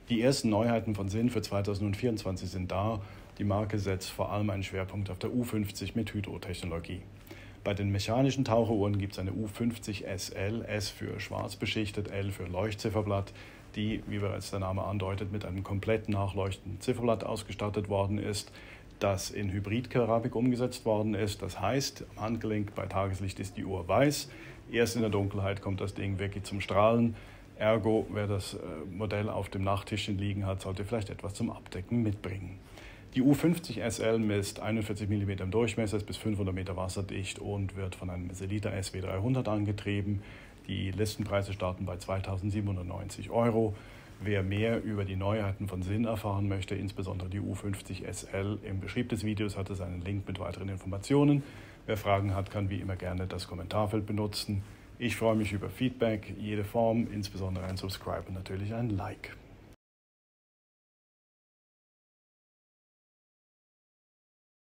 Die ersten Neuheiten von Sinn für 2024 sind da. Die Marke setzt vor allem einen Schwerpunkt auf der U50 mit Hydrotechnologie. Bei den mechanischen Taucheruhren gibt es eine U50 SL, S für schwarz beschichtet, L für Leuchtzifferblatt, die, wie bereits der Name andeutet, mit einem komplett nachleuchtenden Zifferblatt ausgestattet worden ist, das in Hybridkeramik umgesetzt worden ist. Das heißt, am Handgelenk bei Tageslicht ist die Uhr weiß, erst in der Dunkelheit kommt das Ding wirklich zum Strahlen. Ergo, wer das Modell auf dem Nachttischchen liegen hat, sollte vielleicht etwas zum Abdecken mitbringen. Die U50 SL misst 41 mm im Durchmesser, ist bis 500 Meter wasserdicht und wird von einem Sellita SW300 angetrieben. Die Listenpreise starten bei 2.790 €. Wer mehr über die Neuheiten von Sinn erfahren möchte, insbesondere die U50 SL, im Beschrieb des Videos hat es einen Link mit weiteren Informationen. Wer Fragen hat, kann wie immer gerne das Kommentarfeld benutzen. Ich freue mich über Feedback, jede Form, insbesondere ein Subscribe und natürlich ein Like.